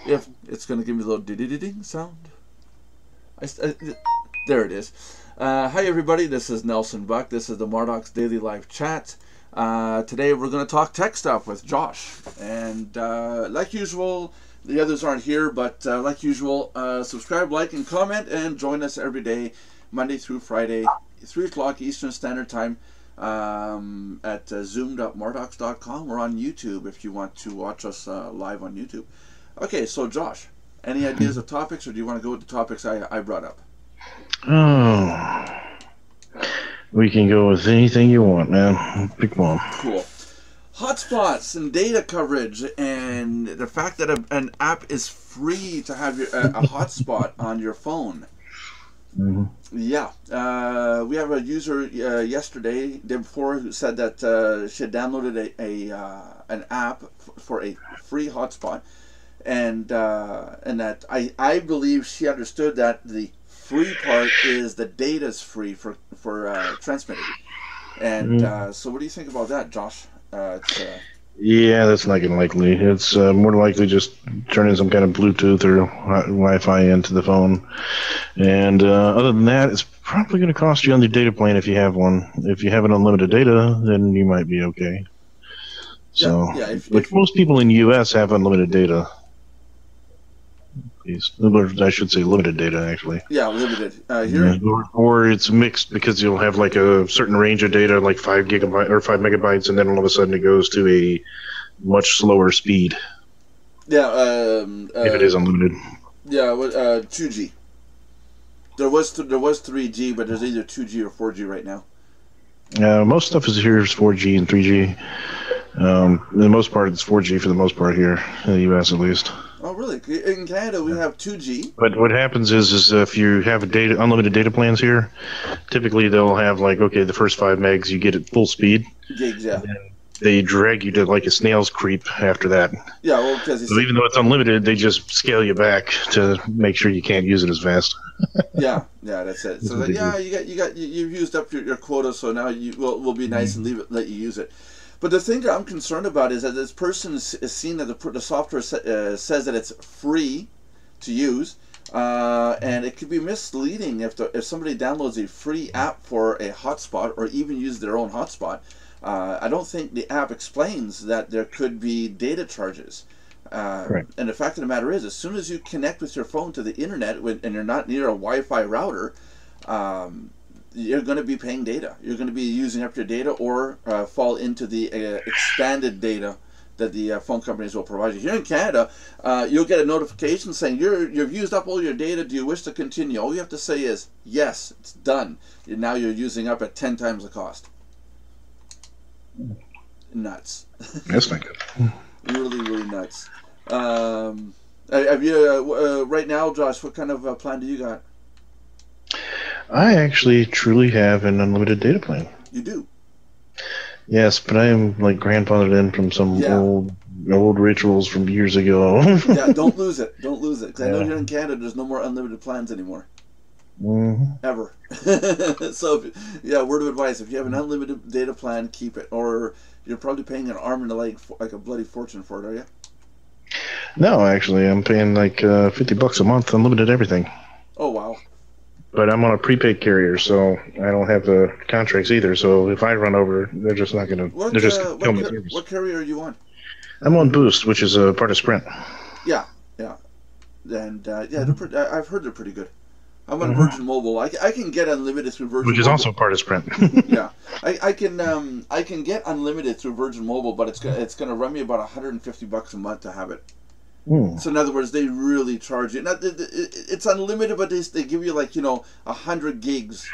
If it's going to give me a little ding sound. There it is. Hi everybody, this is Nelson Buck. This is the Mardox Daily Live Chat. Today we're going to talk tech stuff with Josh. And like usual, the others aren't here, but like usual, subscribe, like, and comment, and join us every day, Monday through Friday, 3 o'clock Eastern Standard Time, at zoom.mardox.com or on YouTube if you want to watch us live on YouTube. Okay, so Josh, any ideas of topics, or do you want to go with the topics I brought up? Oh, we can go with anything you want, man. Pick one. Cool. Hotspots and data coverage, and the fact that an app is free to have a hotspot on your phone. Mm-hmm. Yeah, we have a user yesterday, day before, who said that she had downloaded an app for a free hotspot, and that I believe she understood that the free part is the data's free for transmitting. And so, what do you think about that, Josh? Yeah, that's not going to likely. It's more likely just turning some kind of Bluetooth or Wi-Fi into the phone. And other than that, it's probably going to cost you on the data plan if you have one. If you have an unlimited data, then you might be okay. So, yeah, if most people in the U.S. have unlimited data. I should say limited data, actually. Yeah, limited. Here? Yeah, or it's mixed, because you'll have like a certain range of data, like 5 gigabytes or 5 megabytes, and then all of a sudden it goes to a much slower speed. Yeah. If it is unlimited. Yeah, 2G. There was 3G, but there's either 2G or 4G right now. Most stuff is here is 4G and 3G. For the most part, it's 4G for the most part here in the U.S. at least. Oh, really? In Canada, we have 2G. But what happens is if you have unlimited data plans here, typically they'll have like, okay, the first 5 megs you get at full speed. Gigs, yeah. And they drag you to like a snail's creep after that. Yeah, well, because so even though it's unlimited, they just scale you back to make sure you can't use it as fast. yeah, that's it. So you've used up your quota, so now we'll be nice and let you use it. But the thing that I'm concerned about is that this person is seeing that the software says that it's free to use, and it could be misleading if somebody downloads a free app for a hotspot or even use their own hotspot. I don't think the app explains that there could be data charges. Right. And the fact of the matter is, as soon as you connect with your phone to the internet and you're not near a Wi-Fi router, you're going to be paying data. You're going to be using up your data or fall into the expanded data that the phone companies will provide you. Here in Canada, you'll get a notification saying you've used up all your data. Do you wish to continue? All you have to say is, yes, it's done. Now you're using up at 10 times the cost. Nuts. That's not good. Really, really nuts. Have you, right now, Josh, what kind of plan do you got? I actually truly have an unlimited data plan. You do? Yes, but I am like grandfathered in from some old rituals from years ago. Yeah, don't lose it. Don't lose it. Because I know here in Canada there's no more unlimited plans anymore. Ever. So, yeah, word of advice. If you have an unlimited data plan, keep it. Or you're probably paying an arm and a leg, like a bloody fortune for it, are you? No, actually, I'm paying like $50 a month, unlimited everything. Oh, wow. But I'm on a prepaid carrier, so I don't have the contracts either. So if I run over, they're just not going to. They're just kill my service. What carrier are you on? I'm on Boost, which is a part of Sprint. Yeah, and I've heard they're pretty good. I'm on Virgin Mobile. I can get unlimited through Virgin Mobile. Which is also part of Sprint. Yeah, I can get unlimited through Virgin Mobile, but it's gonna run me about $150 a month to have it. So in other words, they really charge you. It's unlimited, but they give you 100 gigs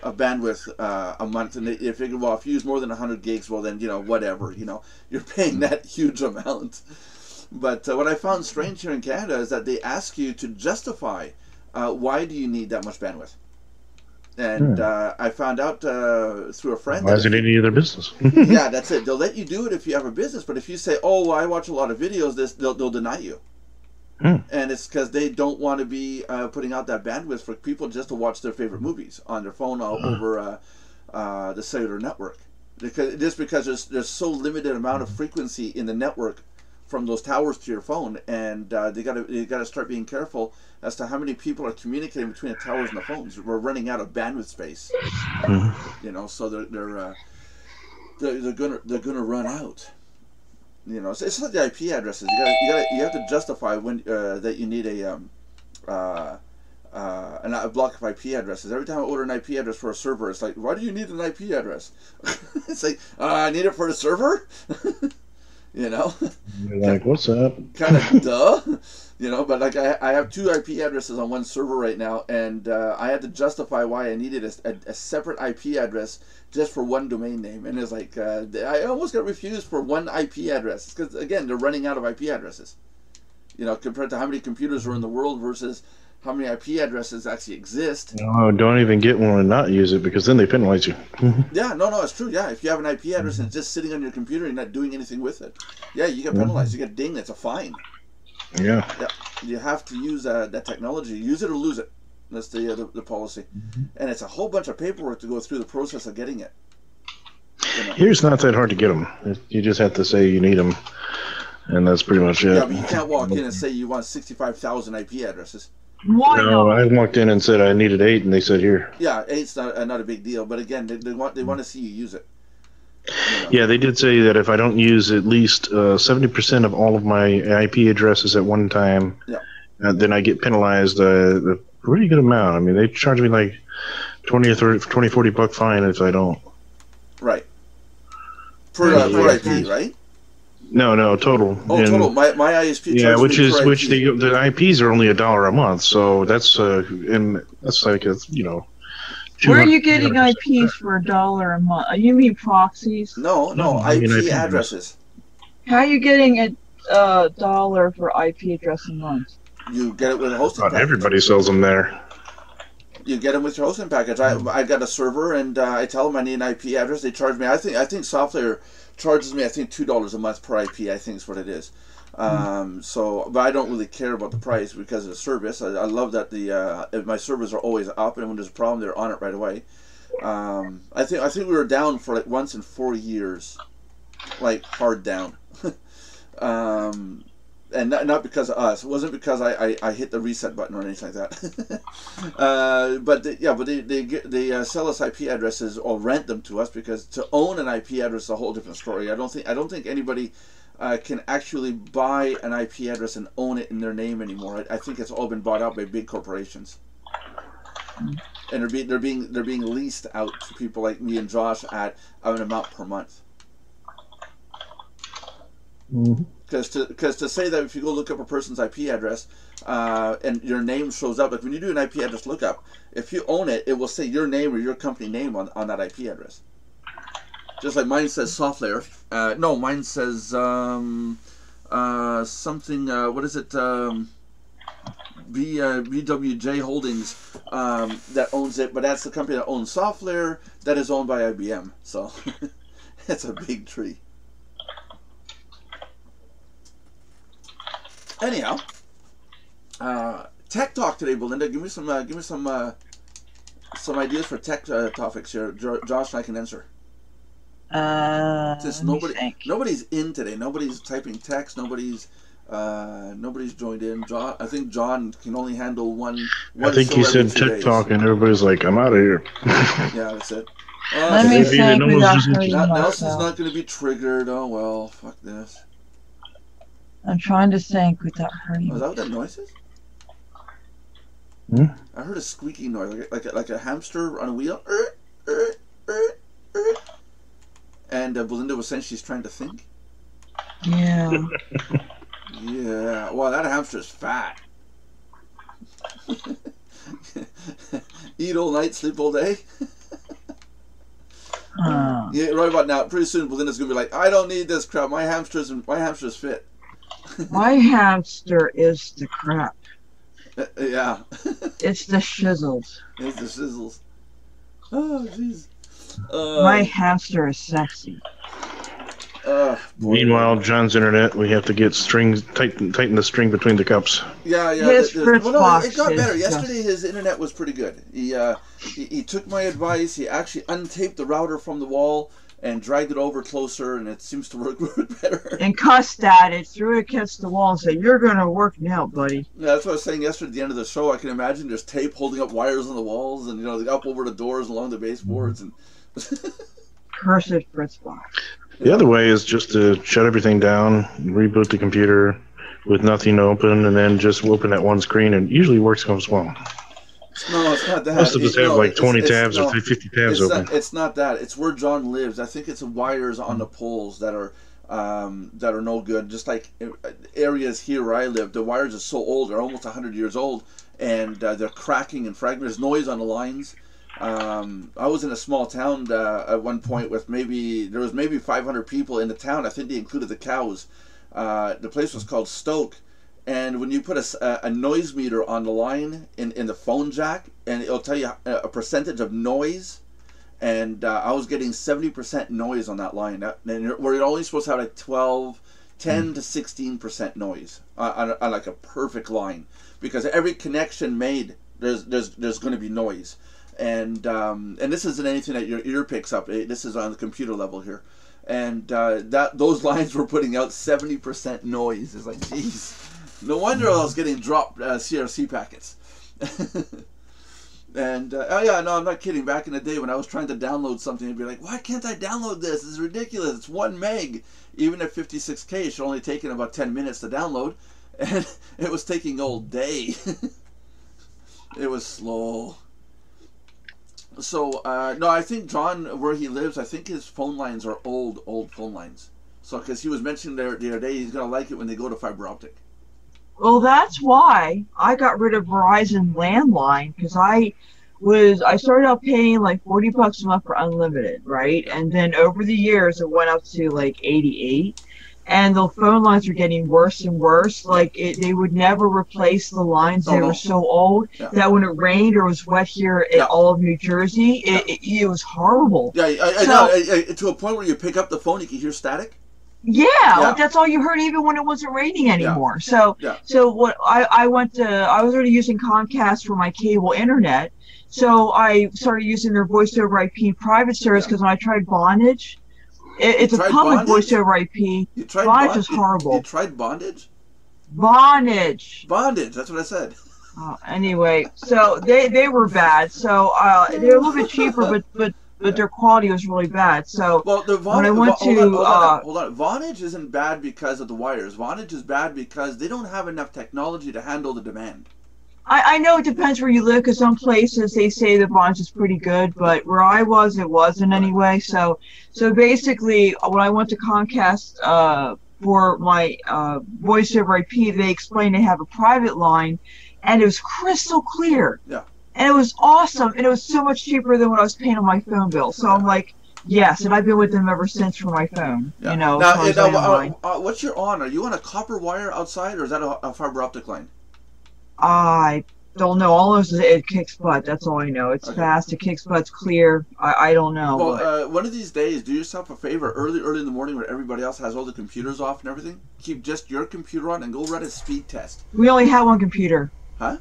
of bandwidth a month, and they figure, well, if you use more than 100 gigs, well then whatever, you're paying that huge amount. But what I found strange here in Canada is that they ask you to justify why do you need that much bandwidth. And I found out through a friend. Why is it any of their business? Yeah, that's it. They'll let you do it if you have a business, but if you say, "Oh, well, I watch a lot of videos," they'll deny you. And it's because they don't want to be putting out that bandwidth for people just to watch their favorite movies on their phone over the cellular network. Because there's so limited amount of frequency in the network from those towers to your phone, and you gotta start being careful as to how many people are communicating between the towers and the phones. We're running out of bandwidth space, you know, so they're gonna run out. You know, it's like the IP addresses. You have to justify when that you need a block of IP addresses. Every time I order an IP address for a server, it's like, why do you need an IP address? It's like, I need it for the server. You know, you're like, what's up? Kind of duh. You know, but like I have 2 IP addresses on one server right now, and I had to justify why I needed a separate IP address just for one domain name, and it's like I almost got refused for one IP address because again they're running out of IP addresses. You know, compared to how many computers are in the world versus how many IP addresses actually exist. No, don't even get one and not use it because then they penalize you. Yeah, no, it's true. Yeah, if you have an IP address and it's just sitting on your computer and you're not doing anything with it, yeah, you get penalized. You get dinged. It's a fine. Yeah. Yeah, you have to use that technology. Use it or lose it. That's the policy, and it's a whole bunch of paperwork to go through the process of getting it. You know? Here's not that hard to get them. You just have to say you need them, and that's pretty much it. Yeah, but you can't walk in and say you want 65,000 IP addresses. Why no, I walked in and said I needed 8, and they said here. Yeah, 8's not a big deal, but again, they want to see you use it. You know? Yeah, they did say that if I don't use at least 70% of all of my IP addresses at one time, then I get penalized a pretty good amount. I mean, they charge me like 20 or 30, 20, 40 buck fine if I don't. Right. Per IP, right? No, total. Oh, and, total. My ISP. Yeah, which the IPs are only $1 a month, so that's and that's like Where are you getting IPs for $1 a month? You mean proxies? No, IP addresses. How are you getting $1 for IP address a month? You get it with a hosting package. Everybody sells them there. You get them with your hosting package. I got a server, and I tell them I need an IP address. They charge me. I think Softlayer charges me $2 a month per IP. I think is what it is. So, but I don't really care about the price because of the service. I love that my servers are always up, and when there's a problem, they're on it right away. I think we were down for like once in 4 years, like hard down. And not because of us. It wasn't because I hit the reset button or anything like that. But they sell us IP addresses or rent them to us because to own an IP address is a whole different story. I don't think anybody can actually buy an IP address and own it in their name anymore. I think it's all been bought out by big corporations, and they're being leased out to people like me and Josh at an amount per month. Because to say that if you go look up a person's IP address and your name shows up, like when you do an IP address lookup, if you own it, it will say your name or your company name on that IP address. Just like mine says Softlayer. No, mine says something. What is it? BWJ Holdings that owns it, but that's the company that owns Softlayer that is owned by IBM. So it's a big tree. Anyhow, tech talk today, Belinda. Give me some ideas for tech topics here. Josh and I can answer. Since nobody's in today, nobody's typing text, nobody's joined in. I think John can only handle one. I think he said tech talk, and everybody's like, "I'm out of here." Yeah, that's it. Let me think. Nelson's not going to be triggered. Oh well, fuck this. I'm trying to think without hurting. Oh, is that what that noise is? I heard a squeaky noise, like a hamster on a wheel. And Belinda was saying she's trying to think. Yeah. Yeah. Wow, that hamster's fat. Eat all night, sleep all day. Yeah, right about now. Pretty soon, Belinda's gonna be like, "I don't need this crap. My hamster's fit." My hamster is the crap. Yeah. It's the shizzles. It's the shizzles. Oh, jeez. My hamster is sexy. Meanwhile, John's internet, we have to get strings tighten the string between the cups. Yeah. It got better. Yesterday, his internet was pretty good. He took my advice. He actually untaped the router from the wall and dragged it over closer, and it seems to work better. And cussed at it, threw it against the wall, and said, "You're gonna work now, buddy." Yeah, that's what I was saying yesterday at the end of the show. I can imagine there's tape holding up wires on the walls, and up over the doors along the baseboards, and cursed Fritzbox. The other way is just to shut everything down, reboot the computer with nothing open, and then just open that one screen, and it usually works as well. No, it's not that. Most of us have like 20 tabs or 50 tabs open. It's not that. It's where John lives. I think it's the wires on the poles that are no good. Just like areas here where I live, the wires are so old; they're almost 100 years old, and they're cracking and fragmenting. There's noise on the lines. I was in a small town at one point with maybe 500 people in the town. I think they included the cows. The place was called Stoke. And when you put a noise meter on the line in the phone jack, and it'll tell you a percentage of noise, and I was getting 70% noise on that line. And we're only supposed to have like 10 to 16% noise on like a perfect line, because every connection made there's going to be noise, and this isn't anything that your ear picks up. This is on the computer level here, and those lines were putting out 70% noise. It's like, geez. No wonder I was getting dropped CRC packets. And, I'm not kidding. Back in the day when I was trying to download something, I'd be like, why can't I download this? This is ridiculous. It's 1 meg. Even at 56K, it should only taken about 10 minutes to download. And it was taking all day. It was slow. So, no, I think John, where he lives, I think his phone lines are old phone lines. So, because he was mentioning the other day, he's going to like it when they go to fiber optic. Well, that's why I got rid of Verizon landline, because I started out paying like $40 a month for unlimited, right? And then over the years it went up to like 88, and the phone lines were getting worse and worse. Like they would never replace the lines. They were so old that when it rained or was wet here in all of New Jersey, it was horrible. Yeah, I know. To a point where you pick up the phone, you can hear static. Yeah, like that's all you heard, even when it wasn't raining anymore. So what I was already using Comcast for my cable internet, so I started using their voice over IP private service, because when I tried Bondage, it's a public voice over IP. Bondage is horrible. You tried Bondage? Bondage, that's what I said. Anyway, so they were bad. So they were a little bit cheaper, but their quality was really bad. So when I went to hold on, Vonage isn't bad because of the wires. Vonage is bad because they don't have enough technology to handle the demand. I know it depends where you live, because some places they say the Vonage is pretty good, but where I was, it wasn't anyway. So basically, when I went to Comcast for my voice over IP, they explained they have a private line, and it was crystal clear. Yeah. And it was awesome, and it was so much cheaper than what I was paying on my phone bill. So I'm like, yes, and I've been with them ever since for my phone. Yeah. You know. Now, what's your on? Are you on a copper wire outside, or is that a fiber optic line? I don't know. All those, it kicks butt. That's all I know. It's fast. It kicks butt. It's clear. I don't know. Well, one of these days, do yourself a favor. Early in the morning, when everybody else has all the computers off and everything, keep just your computer on and go run a speed test. We only have one computer. Huh?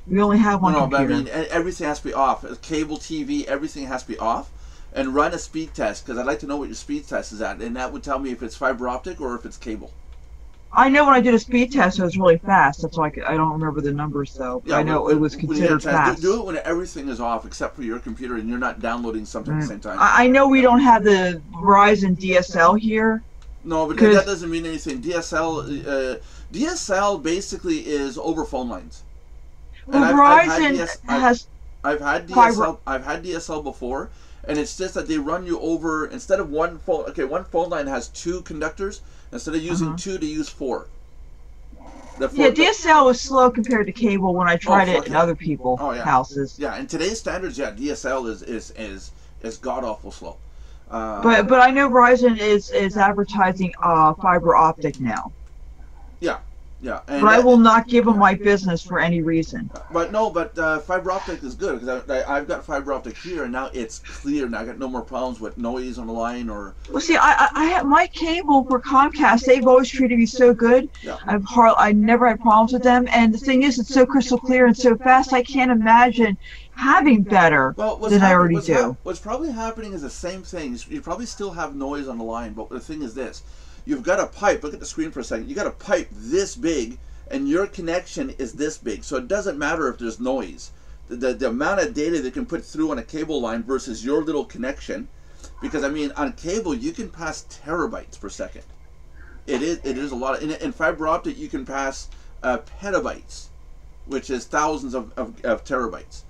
We only have one computer. But I mean, everything has to be off. Cable TV, everything has to be off. And run a speed test, because I'd like to know what your speed test is at. And that would tell me if it's fiber optic or if it's cable. I know when I did a speed test, it was really fast. That's why I don't remember the numbers, though. Yeah, I know it was considered fast. Do it when everything is off, except for your computer, and you're not downloading something at the same time. I know we don't have the Verizon DSL here. No, but that doesn't mean anything. DSL basically is over phone lines. Well, Verizon has. I've had DSL. I've had DSL before, and it's just that they run you over instead of one phone. Okay, one phone line has 2 conductors. Instead of using 2, they use 4. DSL was slow compared to cable when I tried it in other people's houses. Yeah, in today's standards, DSL is god awful slow. But I know Verizon is advertising fiber optic now. Yeah. Yeah, but I will not give them my business for any reason. But fiber optic is good because I've got fiber optic here, and now it's clear, and I got no more problems with noise on the line or. Well, see, I have my cable for Comcast. They've always treated me so good. Yeah. I never had problems with them, and the thing is, it's so crystal clear and so fast. I can't imagine having better than I already do. What's probably happening is the same thing. You probably still have noise on the line, but the thing is this: you've got a pipe. Look at the screen for a second. You got a pipe this big, and your connection is this big, so it doesn't matter if there's noise. The amount of data they can put through on a cable line versus your little connection, because I mean on cable you can pass terabytes per second. It is a lot. In fiber optic you can pass petabytes, which is thousands of terabytes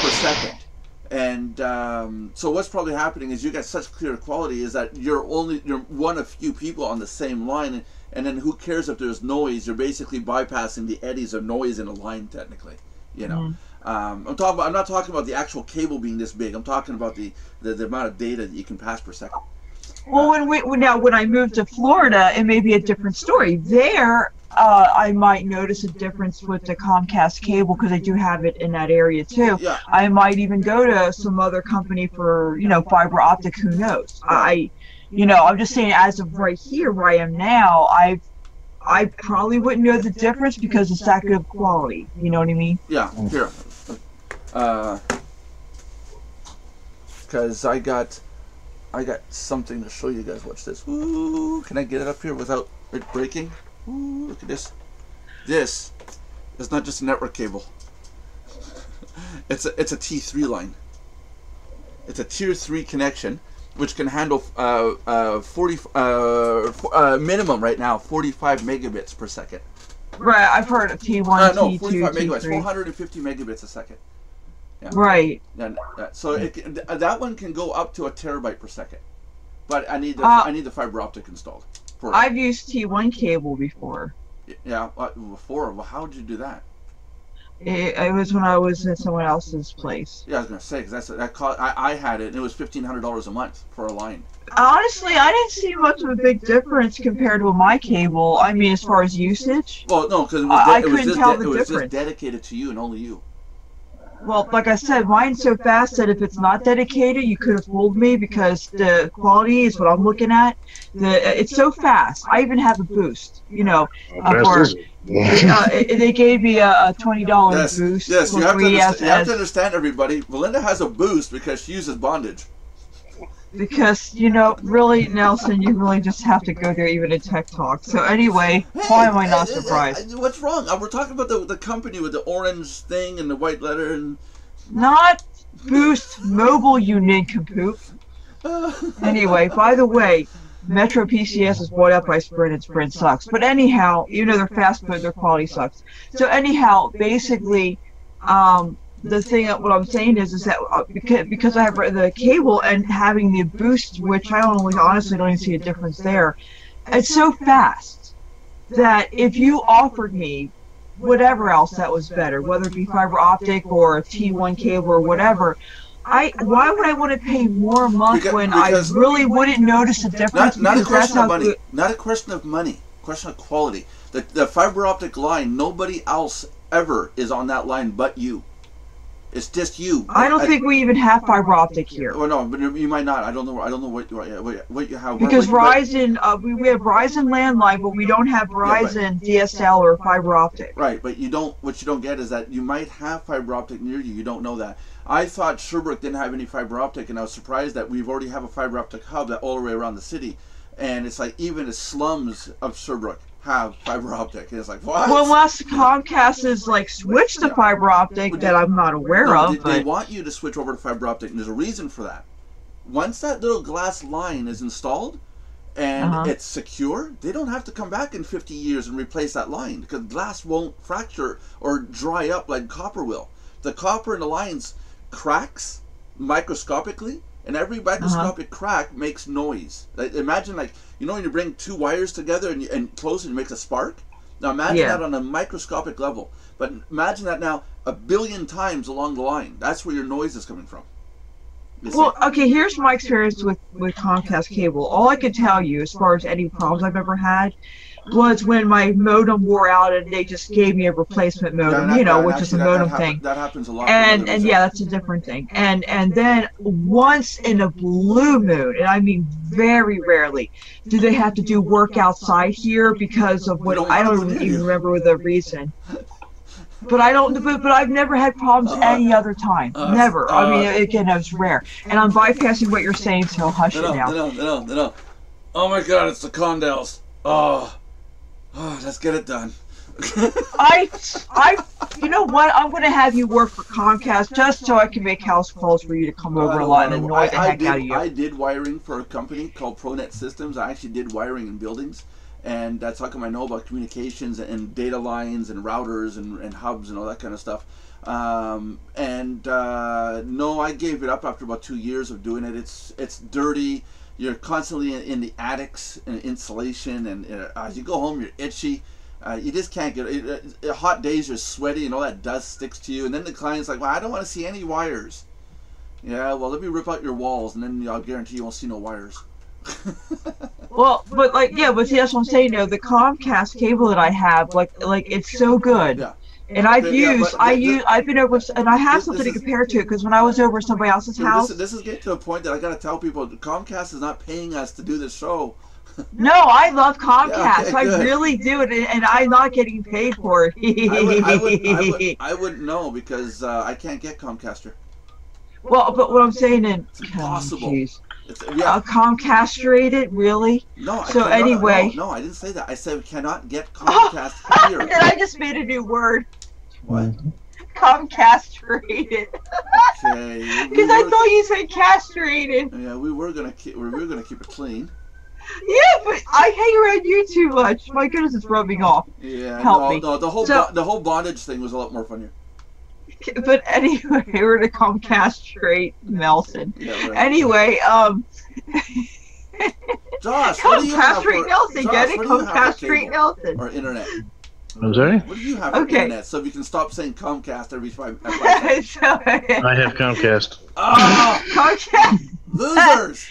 per second. And so what's probably happening is you got such clear quality is that you're one of few people on the same line, and then who cares if there's noise? You're basically bypassing the eddies of noise in a line, technically. You know, I'm not talking about the actual cable being this big. I'm talking about the amount of data that you can pass per second. Well, when I moved to Florida, it may be a different story. There, I might notice a difference with the Comcast cable because I do have it in that area too. Yeah. I might even go to some other company for fiber optic. Who knows? I'm just saying, as of right here where I am now, I probably wouldn't know the difference because it's that good of quality. You know what I mean? Yeah. Here. Because I got something to show you guys. Watch this. Ooh, can I get it up here without it breaking? Ooh, look at this. This is not just a network cable. It's a T3 line. It's a tier 3 connection, which can handle minimum right now 45 megabits per second. Right, I've heard of T1, no, T2, 45 megabits, T3. 450 megabits a second. Yeah. Right. So that one can go up to a terabyte per second, but I need the fiber optic installed. I've used T1 cable before. Yeah, before. Well, how did you do that? It was when I was at someone else's place. Yeah, I was gonna say because I had it and it was $1,500 a month for a line. Honestly, I didn't see much of a big difference compared with my cable. I mean, as far as usage. Well, no, because it was just dedicated to you and only you. Well, like I said, mine's so fast that if it's not dedicated, you could have fooled me because the quality is what I'm looking at. It's so fast. I even have a boost. They gave me a $20 boost. Yes, you have to understand, everybody. Belinda has a boost because she uses bondage. Because, really, Nelson, you really just have to go there even in Tech Talk. So anyway, why am I not surprised? What's wrong? We're talking about the company with the orange thing and the white letter and... Not Boost Mobile, you nincompoop. Anyway, by the way, Metro PCS is bought out by Sprint and Sprint sucks. But anyhow, they're fast, but their quality sucks. So anyhow, basically, the thing, what I'm saying is that because I have the cable and having the boost, which I honestly don't even see a difference there, it's so fast that if you offered me whatever else that was better, whether it be fiber optic or a T1 cable or whatever, why would I want to pay more a month when I really wouldn't notice a difference? Not a question of money. Not a question of money. Question of quality. The fiber optic line, nobody else ever is on that line but you. It's just you. I don't think we even have fiber optic here. Well, no, but you might not. I don't know what you have. Because Verizon, we have Verizon landline, but we don't have Verizon DSL or fiber optic. Right, but what you don't get is that you might have fiber optic near you. You don't know that. I thought Sherbrooke didn't have any fiber optic, and I was surprised that we've already have a fiber optic hub that all the way around the city, and it's like even the slums of Sherbrooke have fiber optic. And it's like, what? Well, unless Comcast is switched to fiber optic that I'm not aware of. They want you to switch over to fiber optic, and there's a reason for that. Once that little glass line is installed and it's secure, they don't have to come back in 50 years and replace that line because glass won't fracture or dry up like copper will. The copper in the lines cracks microscopically, and every microscopic crack makes noise. Imagine when you bring two wires together and close it, it makes a spark. Now imagine that on a microscopic level, but imagine that now 1 billion times along the line. That's where your noise is coming from. Well, okay, here's my experience with Comcast cable. All I can tell you, as far as any problems I've ever had, was when my modem wore out and they just gave me a replacement modem, which is a modem thing. That happens a lot. And yeah, that's a different thing. And then once in a blue moon, and I mean very rarely, do they have to do work outside here because of what I don't even remember the reason. But I've never had problems any other time. Never. I mean, again, it's rare. And I'm bypassing what you're saying, so hush it now. No. Oh my God, it's the Condells. Oh, let's get it done. You know what? I'm going to have you work for Comcast just so I can make house calls for you to come over a lot and annoy the heck out of you. I did wiring for a company called ProNet Systems. I actually did wiring in buildings. And that's how come I know about communications and data lines and routers and hubs and all that kind of stuff. No, I gave it up after about 2 years of doing it. It's dirty. You're constantly in the attics and insulation, and as you go home, you're itchy. You just can't get it. Hot days, you're sweaty, and all that dust sticks to you. And then the client's like, "Well, I don't want to see any wires." Yeah, well, let me rip out your walls, and then I'll guarantee you won't see no wires. Well, but see, that's what I'm saying. The Comcast cable that I have, it's so good. Yeah. And I've been over, and I have something to compare to it because when I was over somebody else's house. This is getting to a point that I got to tell people Comcast is not paying us to do this show. No, I love Comcast. Yeah, okay, I really do, and I'm not getting paid for it. I wouldn't know because I can't get Comcaster. Well, but what I'm saying is, it's impossible. Comcastrated, really? No. So anyway, no, I didn't say that. I said we cannot get Comcast here. Then I just made a new word. What? Comcastrated. Okay. Because I thought you said castrated. Yeah, we were gonna keep it clean. Yeah, but I hang around you too much. My goodness, it's rubbing off. Yeah. Help me. No, the whole bondage thing was a lot more funnier. But anyway, we're to Comcastrate Nelson. Yeah, right. Anyway, Josh, Comcastrate Nelson, get it? Comcastrate Nelson. Or internet. I'm sorry? What do you have for internet so we can stop saying Comcast every 5 I have Comcast. Oh! Comcast! Losers!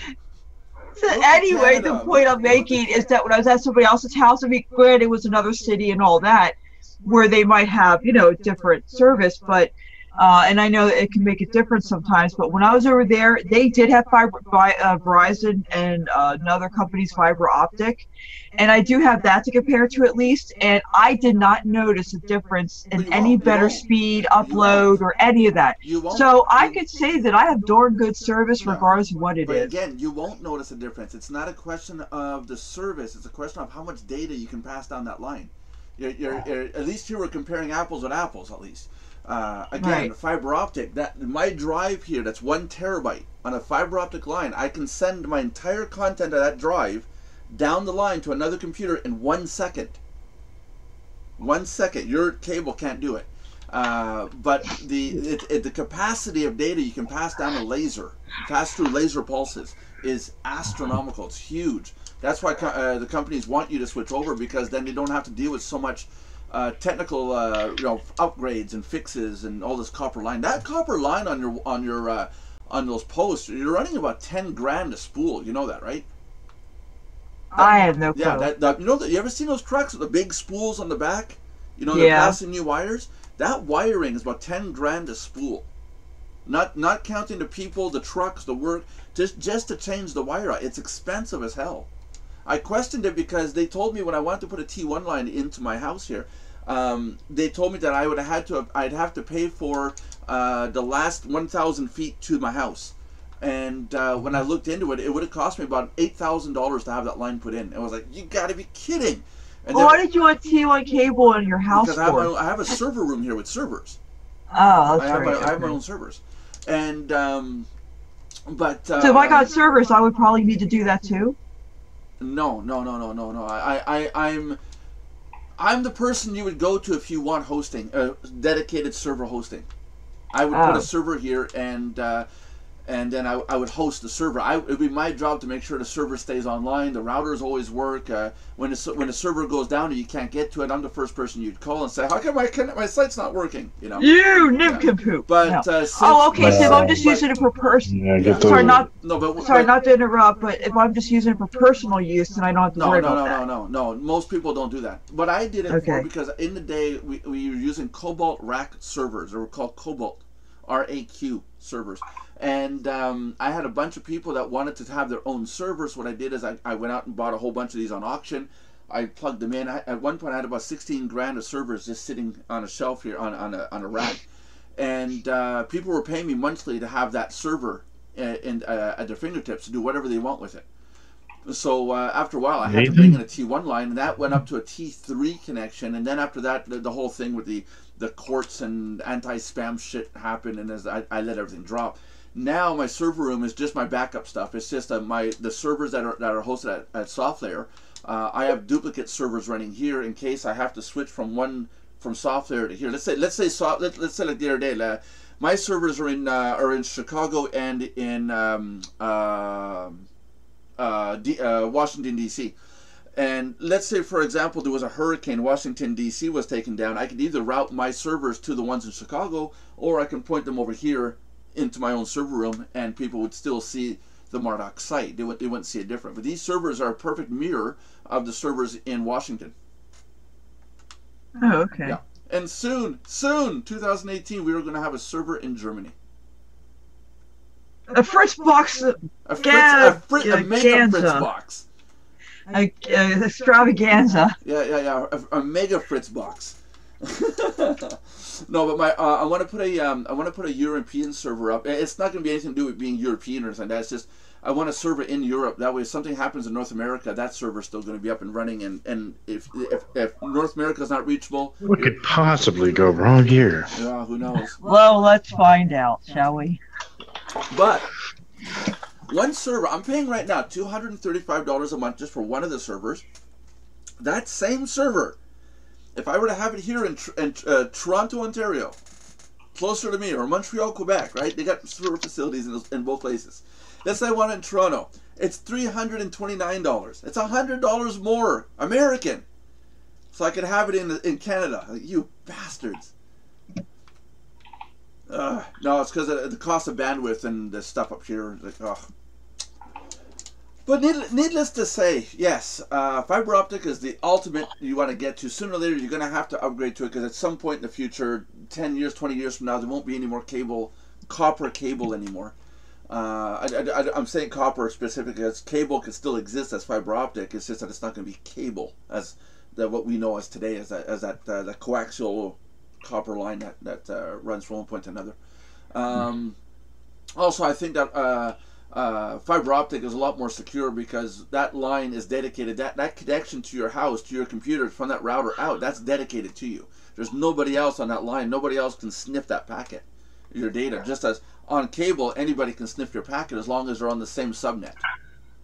So anyway, the point I'm making is that when I was at somebody else's house, I mean, granted, it was another city and all that, where they might have, different service, but, and I know that it can make a difference sometimes, but when I was over there, they did have Verizon and another company's fiber optic, and I do have that to compare to at least, and I did not notice a difference in any better speed, upload, or any of that. So I could say that I have darn good service regardless of what it is. Again, you won't notice a difference. It's not a question of the service, it's a question of how much data you can pass down that line. You're at least here we're comparing apples with apples at least. Again, fiber optic, that my drive here, that's 1 terabyte on a fiber optic line. I can send my entire content of that drive down the line to another computer in 1 second. 1 second. Your cable can't do it. But the capacity of data you can pass down a laser, pass through laser pulses, is astronomical. It's huge. That's why the companies want you to switch over, because then they don't have to deal with so much technical upgrades and fixes and all this copper line. That copper line on those posts, you're running about 10 grand a spool. You know that, right? I have no clue. Yeah, you ever seen those trucks with the big spools on the back? They're passing new wires. That wiring is about 10 grand a spool. Not counting the people, the trucks, the work, just to change the wire out. It's expensive as hell. I questioned it because they told me when I wanted to put a T1 line into my house here, they told me that I'd have to pay for the last 1,000 feet to my house. And when I looked into it, it would have cost me about $8,000 to have that line put in. I was like, you got to be kidding! And why did you want T1 cable in your house because I have a server room here with servers. Oh, I have my own servers, and but so if I got servers, I would probably need to do that too. No. I'm the person you would go to if you want hosting, dedicated server hosting. I would put a server here, and and then I would host the server. It would be my job to make sure the server stays online. The routers always work. When the server goes down and you can't get to it, I'm the first person you'd call and say, "How come my site's not working?" You know. You nincompoop. But no. Oh, okay. So if I'm just using it for personal, sorry, not to interrupt, but if I'm just using it for personal use, then I don't have to worry about that. No. Most people don't do that. But I did it for because in the day we were using Cobalt rack servers. They were called Cobalt, RAQ servers. And I had a bunch of people that wanted to have their own servers. What I did is I went out and bought a whole bunch of these on auction. I plugged them in. At one point, I had about 16 grand of servers just sitting on a shelf here on a rack, and people were paying me monthly to have that server at their fingertips to do whatever they want with it. So after a while, I had to bring in a T1 line, and that went up to a T3 connection. And then after that, the whole thing with the courts and anti-spam shit happened, and as I let everything drop. Now my server room is just my backup stuff. It's just the servers that are hosted at SoftLayer. I have duplicate servers running here in case I have to switch from SoftLayer to here. Let's say like the other day, my servers are in Chicago and in Washington D.C. And let's say, for example, there was a hurricane, Washington D.C. was taken down. I could either route my servers to the ones in Chicago, or I can point them over here into my own server room, and people would still see the Mardox site. They wouldn't see it different. But these servers are a perfect mirror of the servers in Washington. Oh, okay. Yeah. And soon, 2018, we are going to have a server in Germany. A Fritz box. A mega Fritz box. Extravaganza. Yeah. A mega Fritz box. No, but I want to put a European server up. It's not going to be anything to do with being European or something. That's just I want a server in Europe. That way, if something happens in North America, that server's still going to be up and running. And if North America is not reachable, what could possibly go wrong here? Yeah, who knows? Well, let's find out, shall we? But one server, I'm paying right now $235 a month just for one of the servers. That same server, if I were to have it here in Toronto, Ontario, closer to me, or Montreal, Quebec, right? They got server facilities in both places. Let's say I want it in Toronto. It's $329. It's $100 more American. So I could have it in Canada. You bastards. No, it's because of the cost of bandwidth and the stuff up here. Like, ugh. But needless to say, yes, fiber optic is the ultimate you want to get to. Sooner or later, you're going to have to upgrade to it because at some point in the future, 10 years, 20 years from now, there won't be any more copper cable anymore. I'm saying copper specifically because cable can still exist as fiber optic. It's just that it's not going to be cable as what we know as today as that coaxial copper line that runs from one point to another. Also, I think that fiber optic is a lot more secure because that line is dedicated. That connection to your house, to your computer, from that router out, that's dedicated to you. There's nobody else on that line. Nobody else can sniff that packet, your data. Just as on cable, anybody can sniff your packet as long as they're on the same subnet.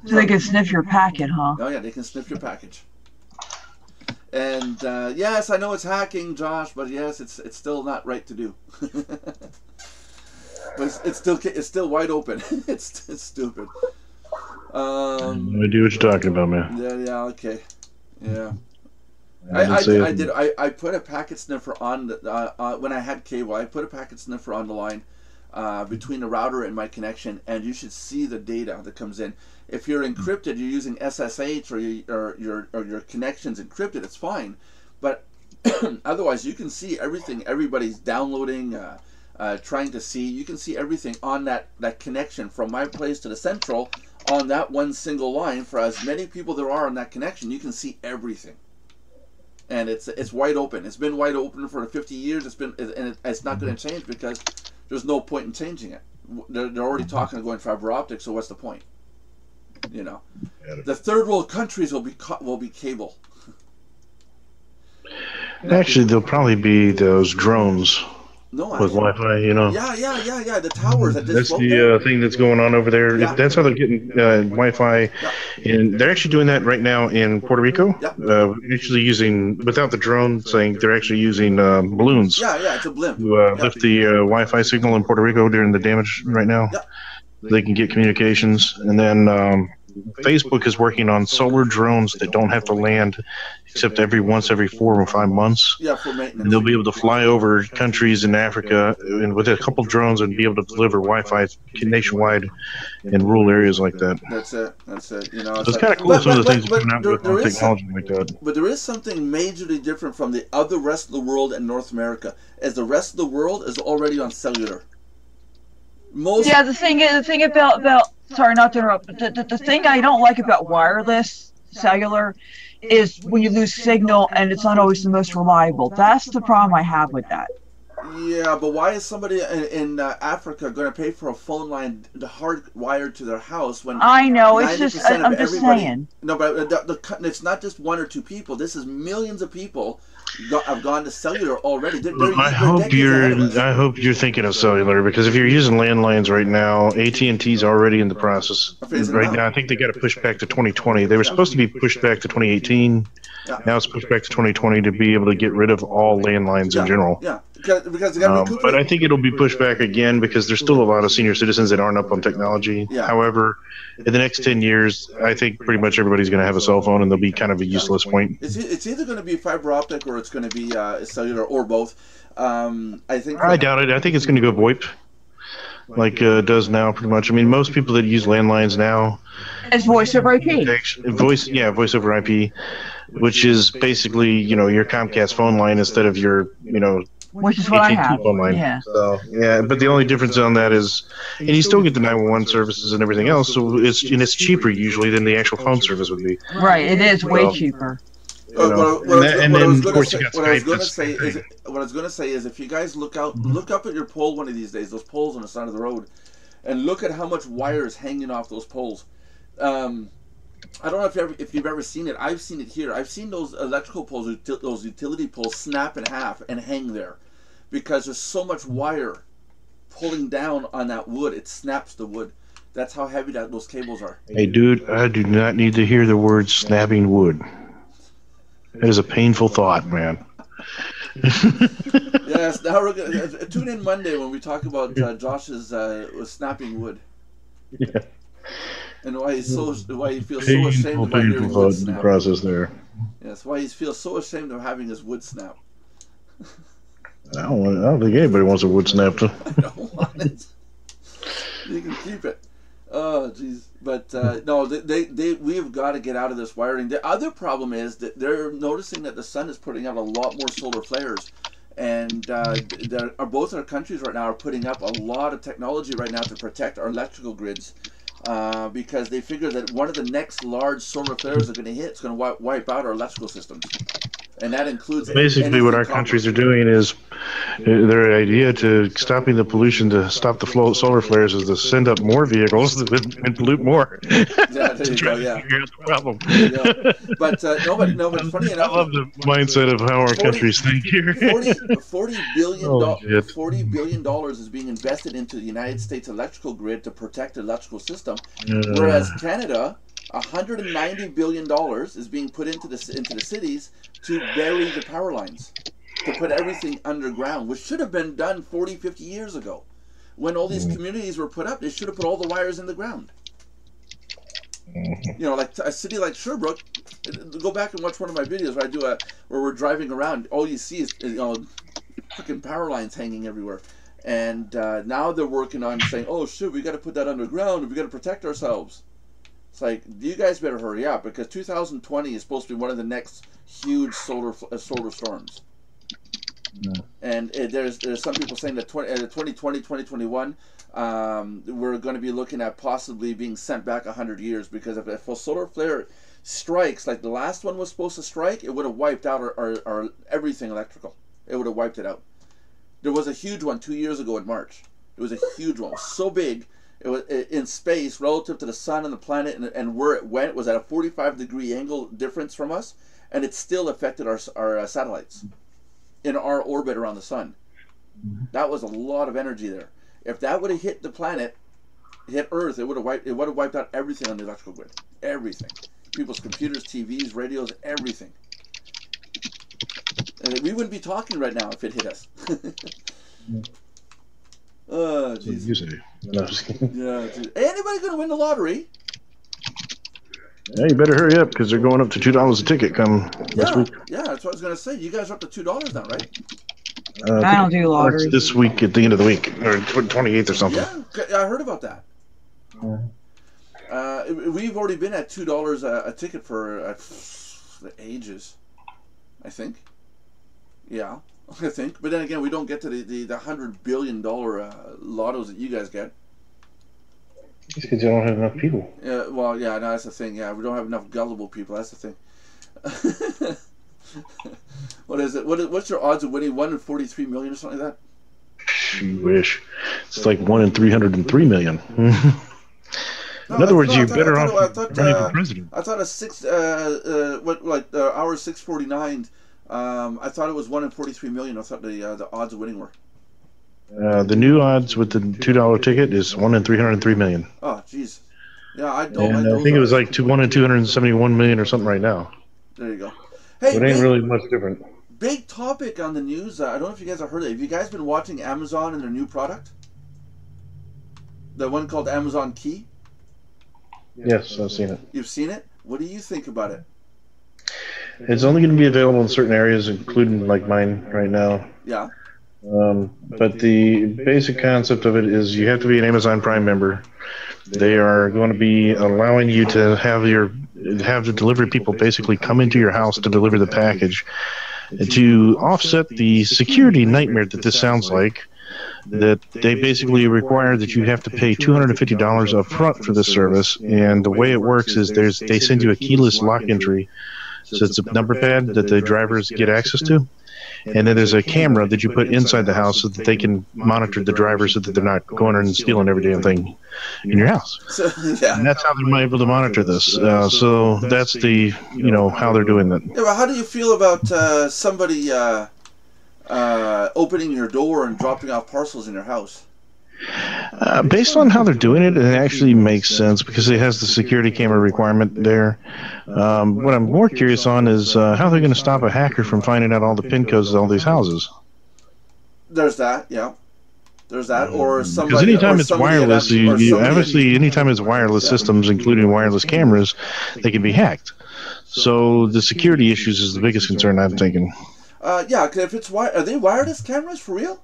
So they can sniff your packet, huh? Oh yeah, they can sniff your package. And yes, I know it's hacking, Josh, but yes, it's still not right to do. But it's still wide open. it's stupid. I do what you're talking about, man. Yeah, okay, yeah. I put a packet sniffer on when I had cable. I put a packet sniffer on the line between the router and my connection, and you should see the data that comes in. If you're encrypted, you're using SSH, or your connection's encrypted, it's fine. But otherwise, you can see everything everybody's downloading, trying to see. You can see everything on that connection from my place to the central on that one single line. For as many people there are on that connection, you can see everything. And it's wide open. It's been wide open for 50 years. It's not going to change because there's no point in changing it. They're already talking of going fiber optic, so what's the point? You know, the third world countries will be cable. Actually, there'll probably be those drones with Wi-Fi. You know. Yeah. The towers. That's the thing that's going on over there. Yeah. That's how they're getting Wi-Fi, and they're actually doing that right now in Puerto Rico. Yeah. Actually using without the drone, saying they're actually using balloons. Yeah, it's a blimp. To lift the Wi-Fi signal in Puerto Rico during the damage right now. Yeah. they can get communications. And then Facebook is working on solar drones that don't have to land except every 4 or 5 months. Yeah, for And maintenance. they'll be able to fly over countries in Africa and with a couple drones and be able to deliver Wi-Fi nationwide in rural areas like that. That's it. That's it. You know, So it's kind of cool. Some of the things coming out with there is technology like that. But there is something majorly different from the other rest of the world and North America, as the rest of the world is already on cellular. Yeah, the thing about sorry not to interrupt, but the thing I don't like about wireless cellular is when you lose signal and it's not always the most reliable. That's the problem I have with that. Yeah, but why is somebody in Africa going to pay for a phone line hardwired to their house when I know it's just I'm just saying. No, but it's not just one or two people. This is millions of people have gone to cellular already. I hope you're thinking of cellular, because if you're using landlines right now, AT&T's already in the process. Right now, I think they got to push back to 2020. They were supposed to be pushed back to 2018. Yeah. Now it's pushed back to 2020 to be able to get rid of all landlines in general. Yeah, because they got to recuperate. But I think it'll be pushed back again because there's still a lot of senior citizens that aren't up on technology. Yeah. However, in the next 10 years, I think pretty much everybody's going to have a cell phone, and they'll be kind of a useless point. It's either going to be fiber optic or it's going to be cellular or both. I doubt it. I think it's going to go VoIP, like it does now, pretty much. I mean, most people that use landlines now, it's voice over IP. Voice over IP, which is basically your Comcast phone line instead of your which is what I have. Phone line. Yeah. So but the only difference on that is, and you still get the 911 services and everything else. So it's cheaper usually than the actual phone service would be. Right. It is way cheaper. What I was going to say is, if you guys look up at your pole one of these days, those poles on the side of the road, and look at how much wire is hanging off those poles. I don't know if you've ever seen it. I've seen it here. I've seen those electrical poles, those utility poles, snap in half and hang there, because there's so much wire pulling down on that wood. It snaps the wood. That's how heavy those cables are. Hey, dude, I do not need to hear the word snapping wood. That is a painful thought, man. Yes. Now we're gonna tune in Monday when we talk about Josh's snapping wood. Yeah. And why he feels so ashamed about hearing wood snap. Process there. Yes, why he feels so ashamed of having his wood snap. I don't think anybody wants a wood snap. I don't want it. You can keep it. Oh, jeez. But no, we've got to get out of this wiring. The other problem is that they're noticing that the sun is putting out a lot more solar flares. And both our countries right now are putting up a lot of technology right now to protect our electrical grids. Because they figure that one of the next large solar flares are going to hit is going to wipe out our electrical systems. And that includes basically what our countries are doing is their idea to stopping the pollution, to stop the flow of solar flares, is to send up more vehicles and pollute more. Yeah, there you go. Yeah, here's the problem. But but funny enough, I love the mindset of how our countries think here. $40 billion is being invested into the United States electrical grid to protect the electrical system, whereas Canada, $190 billion is being put into the cities to bury the power lines, to put everything underground, which should have been done 40, 50 years ago. When all these communities were put up, they should have put all the wires in the ground. Like a city like Sherbrooke, go back and watch one of my videos where I do where we're driving around. All you see is freaking power lines hanging everywhere. And now they're working on saying, oh shit, we got to put that underground, we got to protect ourselves. It's like, you guys better hurry up, because 2020 is supposed to be one of the next huge solar storms. Yeah. And there's some people saying that 2020, 2021, we're going to be looking at possibly being sent back 100 years, because if a solar flare strikes like the last one was supposed to strike, it would have wiped out our everything electrical. It would have wiped it out. There was a huge one 2 years ago in March. It was a huge one. It was so big. It was in space relative to the sun and the planet, and where it went was at a 45-degree angle difference from us, and it still affected our satellites in our orbit around the sun. That was a lot of energy there. If that would have hit the planet, hit Earth, it would have wiped out everything on the electrical grid. Everything. People's computers, TVs, radios, everything. And we wouldn't be talking right now if it hit us. jeez. You say? No, just kidding. Yeah. Geez. Anybody gonna win the lottery? Yeah, you better hurry up because they're going up to $2 a ticket come this week. Yeah, that's what I was gonna say. You guys are up to $2 now, right? I don't do lottery. This week at the end of the week, or 28th or something. Yeah, I heard about that. We've already been at $2 a ticket for ages, I think. Yeah, I think. But then again, we don't get to the $100 billion lottos that you guys get. It's because you don't have enough people. Yeah, well, yeah, no, that's the thing. Yeah, we don't have enough gullible people. That's the thing. What is it? What's your odds of winning 1 in 43 million or something like that? You wish. It's like 1 in 303 million. No, in other words, you're better off running for president. I thought hour 6:49. I thought it was 1 in 43 million. I thought the odds of winning were. The new odds with the $2 ticket is 1 in 303 million. Oh, jeez. Yeah, I don't. And I think it was like 1 in 271 million or something right now. There you go. Hey, it ain't really much different. Big topic on the news. I don't know if you guys have heard of it. Have you guys been watching Amazon and their new product? The one called Amazon Key? Yes, I've seen it. You've seen it? What do you think about it? It's only going to be available in certain areas, including like mine right now. Yeah. But the basic concept of it is you have to be an Amazon Prime member. They are going to be allowing you to have the delivery people basically come into your house to deliver the package. To offset the security nightmare that this sounds like, that they basically require that you have to pay $250 up front for this service. And the way it works is they send you a keyless lock entry. So it's a number pad that the drivers get access to. And then there's a camera that you put inside the house so that they can monitor the driver so that they're not going and stealing every damn thing in your house. So, yeah. And that's how they're able to monitor this. So that's how they're doing that. Yeah, well, how do you feel about somebody opening your door and dropping off parcels in your house? Based on how they're doing it, it actually makes sense because it has the security camera requirement there. What I'm more curious on is how they're going to stop a hacker from finding out all the PIN codes of all these houses. There's that, yeah. There's that, or somebody. Because anytime it's wireless, anytime it's wireless systems, including wireless cameras, they can be hacked. So the security issues is the biggest concern I'm thinking. Yeah, because if are they wireless cameras for real?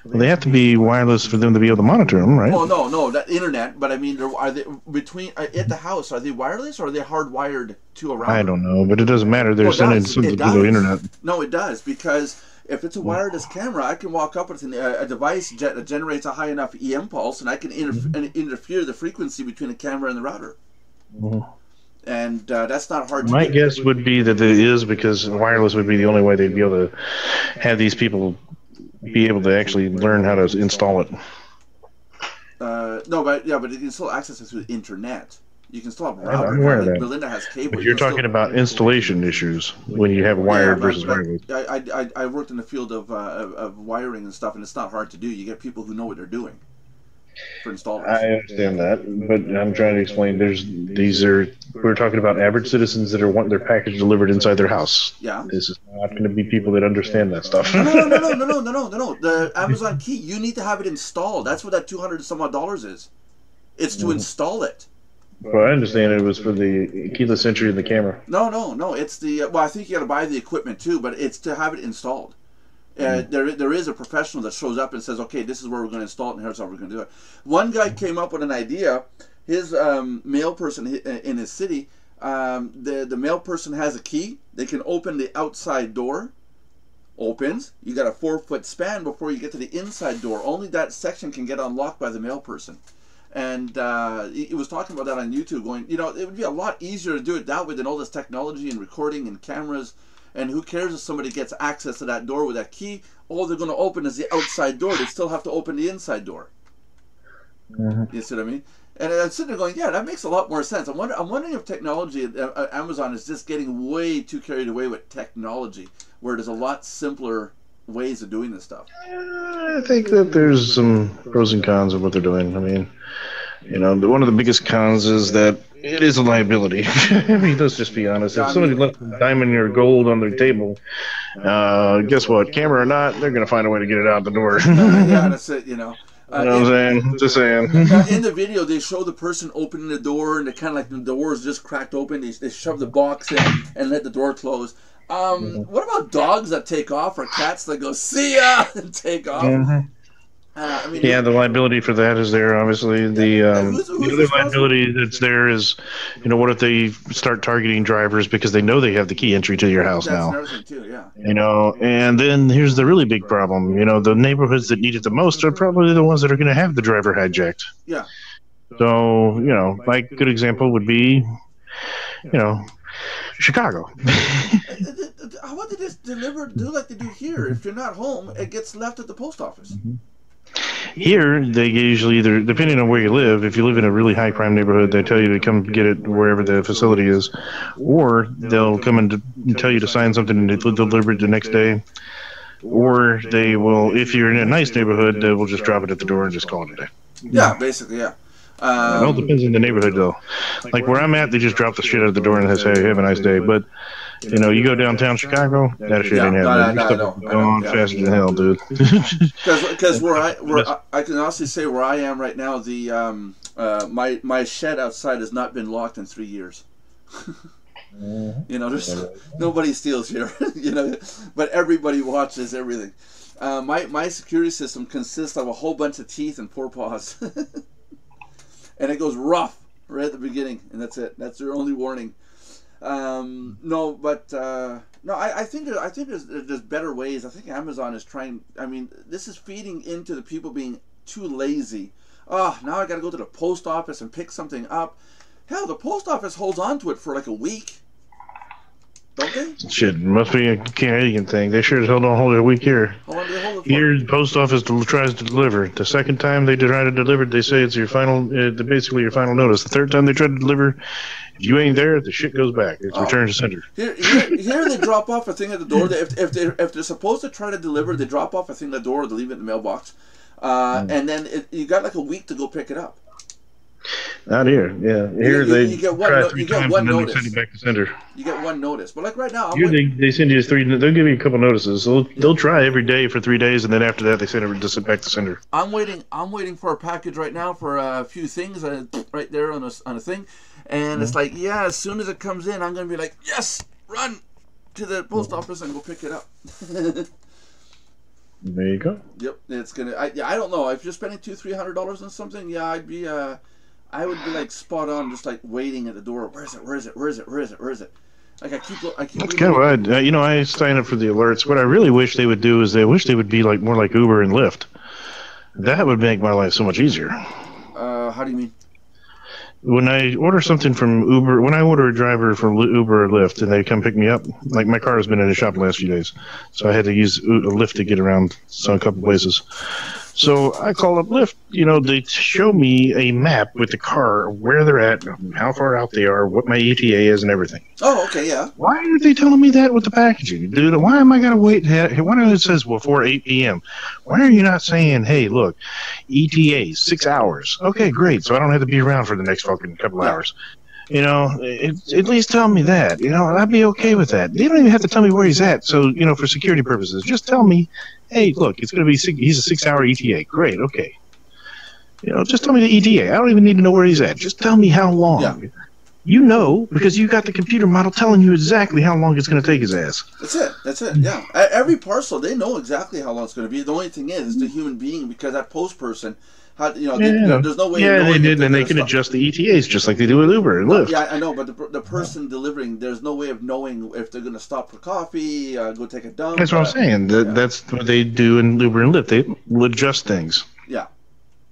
Well, they have to be wireless for them to be able to monitor them, right? Oh no, that internet. But I mean, are they between at the house? Are they wireless or are they hardwired to a router? I don't know, but it doesn't matter. They're sending something to the internet. No, it does, because if it's a wireless camera, I can walk up with a device that generates a high enough EM pulse, and I can interfere the frequency between the camera and the router. And that's not hard to do. My guess would be that it is, because wireless would be the only way they'd be able to have these people be able to actually learn how to install it. No, but you can still access it through the internet. You can still have router. I'm aware of that. Belinda has cable. But you're talking about installation issues when you have wired versus wireless. I worked in the field of wiring and stuff, and it's not hard to do. You get people who know what they're doing for installers. I understand that, but I'm trying to explain. We're talking about average citizens that are wanting their package delivered inside their house. Yeah. This is not going to be people that understand that stuff. No. The Amazon Key, you need to have it installed. That's what that $200 some odd is. It's to install it. Well, I understand it was for the keyless entry in the camera. No. It's the I think you got to buy the equipment too, but it's to have it installed. There is a professional that shows up and says, okay, this is where we're going to install it, and here's how we're going to do it. One guy came up with an idea. His mail person in his city, the mail person has a key. They can open the outside door. Opens. You got a 4-foot span before you get to the inside door. Only that section can get unlocked by the mail person. And he was talking about that on YouTube, going, it would be a lot easier to do it that way than all this technology and recording and cameras. And who cares if somebody gets access to that door with that key? All they're going to open is the outside door. They still have to open the inside door. You see what I mean? And I'm sitting there going, yeah, that makes a lot more sense. I'm wondering if technology, Amazon is just getting way too carried away with technology, where there's a lot simpler ways of doing this stuff. I think that there's some pros and cons of what they're doing. I mean, one of the biggest cons is that It is a liability. I mean, let's just be honest. If somebody left diamond or gold on their table, guess what? Camera or not, they're going to find a way to get it out the door. Yeah, that's it, you know. You know what I'm saying? Just saying. In the video, they show the person opening the door, and they kind of like the door is just cracked open. They shove the box in and let the door close. What about dogs that take off, or cats that go "see ya" and take off? I mean, yeah, the liability for that is there. Obviously, the other liability that's there is, you know, what if they start targeting drivers because they know they have the key entry to your house now? That's another thing too, yeah. You know, and then here's the really big problem. You know, the neighborhoods that need it the most are probably the ones that are going to have the driver hijacked. Yeah. So, you know, my good example would be, you know, Chicago. How about they just do like they do here? If you're not home, it gets left at the post office. Here, they usually either, depending on where you live, if you live in a really high crime neighborhood, they tell you to come get it wherever the facility is, or they'll come and tell you to sign something and they'll deliver it the next day, or they will, if you're in a nice neighborhood, they will just drop it at the door and just call it a day. Yeah, basically, yeah. It all depends on the neighborhood, though. Like where I'm at, they just drop the shit out of the door and they say, hey, have a nice day. But, you know, you go downtown Chicago, that shit ain't happening. Going faster than hell, dude. Because I can honestly say where I am right now, the my shed outside has not been locked in 3 years. You know, there's nobody steals here. You know, but everybody watches everything. My security system consists of a whole bunch of teeth and forepaws. And it goes rough right at the beginning, and that's it. That's their only warning. No, I think there's better ways. I think Amazon is trying. I mean, this is feeding into the people being too lazy. Oh, now I got to go to the post office and pick something up. Hell, the post office holds on to it for like a week. Don't they? Shit, must be a Canadian thing. They sure as hell don't hold it a week here. How long do they hold it for? Here, the post office tries to deliver. The second time they try to deliver, they say it's your final, basically your final notice. The third time they try to deliver, if you ain't there, the shit goes back. It's returned to sender. Here they drop off a thing at the door. If they're supposed to try to deliver, they drop off a thing at the door, or they leave it in the mailbox, and then you got like a week to go pick it up. Not here, yeah. Here you get one notice. They send you back to sender. You get one notice, but like right now, here they send you three. They'll give you a couple notices. They'll try every day for 3 days, and then after that, they send it back to sender. I'm waiting for a package right now for a few things right there on a thing, and it's like, yeah, as soon as it comes in, I'm gonna be like, yes, run to the post office and go pick it up. There you go. Yep, it's gonna. I don't know if you're spending $200-300 on something. Yeah, I would be like spot on, just like waiting at the door. Where is it? Where is it? Where is it? Where is it? Where is it? Like I keep. That's kind of what I sign up for the alerts. What I really wish they would do is they be like more like Uber and Lyft. That would make my life so much easier. How do you mean? When I order something from Uber, when I order a driver from Uber or Lyft and they come pick me up, like my car has been in the shop the last few days, so I had to use a Lyft to get around a couple places. So I call up Lyft. You know, they show me a map with the car, where they're at, how far out they are, what my ETA is, and everything. Oh, okay, yeah. Why aren't they telling me that with the packaging, dude? Why am I gonna wait? Why do it says before 8 p.m.? Why are you not saying, hey, look, ETA 6 hours? Okay, great. So I don't have to be around for the next fucking couple hours. You know, at least tell me that. You know, I'd be okay with that. They don't even have to tell me where he's at. So, you know, for security purposes, just tell me, hey, look, it's going to be he's a 6 hour ETA. Great, okay. You know, just tell me the ETA. I don't even need to know where he's at. Just tell me how long. Yeah. You know, because you got the computer model telling you exactly how long it's going to take his ass. That's it, yeah. Every parcel, they know exactly how long it's going to be. The only thing is the human being, because that post person, there's no way. Yeah, they did, and they can adjust the ETAs just like they do with Uber and Lyft. Yeah, I know, but the person delivering, there's no way of knowing if they're going to stop for coffee, go take a dump. That's what I'm saying. That's what they do in Uber and Lyft. They will adjust things. Yeah.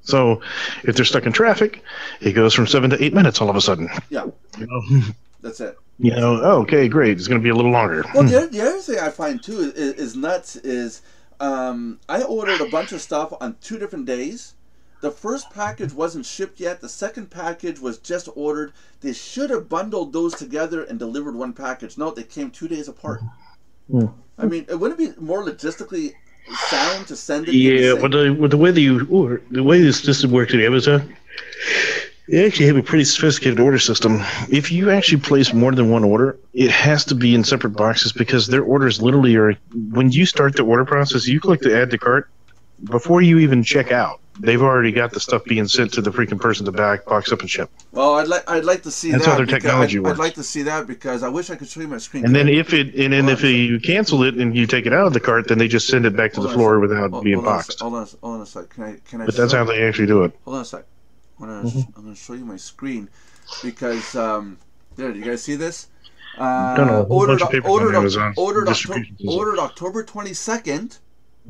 So if they're stuck in traffic, it goes from 7 to 8 minutes all of a sudden. Yeah. You know? That's it. You know, okay, great. It's going to be a little longer. Well, the other thing I find too is nuts is I ordered a bunch of stuff on 2 different days. The first package wasn't shipped yet. The second package was just ordered. They should have bundled those together and delivered one package. No, they came 2 days apart. Mm. I mean, wouldn't it be more logistically sound to send it? Yeah, but the way this system works at Amazon, They actually have a pretty sophisticated order system. If you actually place more than one order, it has to be in separate boxes because their orders literally are. When you start the order process, you click the add to cart. Before you even check out, they've already got the stuff being sent to the freaking person to back box up and ship. Well, I'd like to see That's that. how their technology works. I'd like to see that because I wish I could show you my screen. And then if you cancel it and you take it out of the cart, then they just send it back to the floor without being boxed. Hold on a sec. Can I? But that's how they actually do it. Hold on a sec. I'm gonna show you my screen because there. Do you guys see this? Ordered October 22nd,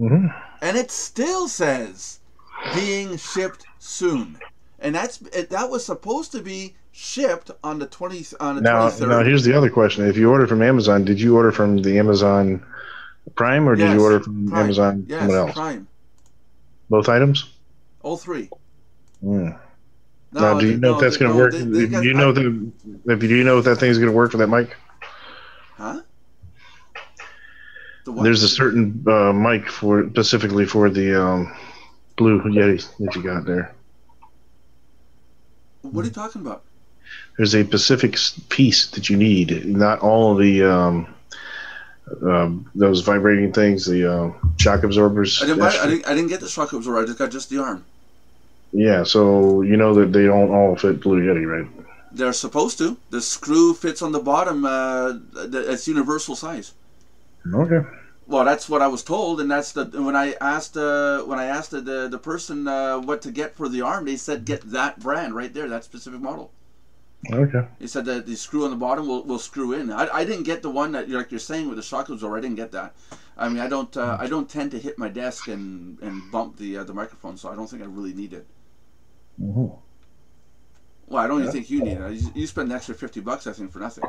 and it still says being shipped soon, and that was supposed to be shipped on the 23rd. Now here's the other question: if you order from Amazon, did you order from the Amazon Prime or did you order from Prime. Amazon someone else? Prime. Both items? All three. Now, do you know if that's going to work? Do you know if that thing's going to work for that mic? Huh? There's a certain mic specifically for the Blue Yeti that you got there. What are you talking about? There's a specific piece that you need. Not all of the those vibrating things, the shock absorbers. I didn't get the shock absorber. I just got the arm. Yeah, so you know that they don't all fit Blue Yeti, right? They're supposed to. The screw fits on the bottom. It's universal size. Okay. Well, that's what I was told, and that's when I asked the person what to get for the arm, they said get that brand right there, that specific model. Okay. He said that the screw on the bottom will screw in. I didn't get the one that you're saying with the shock absorber. I didn't get that. I mean, I don't tend to hit my desk and bump the microphone, so I don't think I really need it. Mm-hmm. Well, I don't even think you need it. You spend an extra $50, I think, for nothing.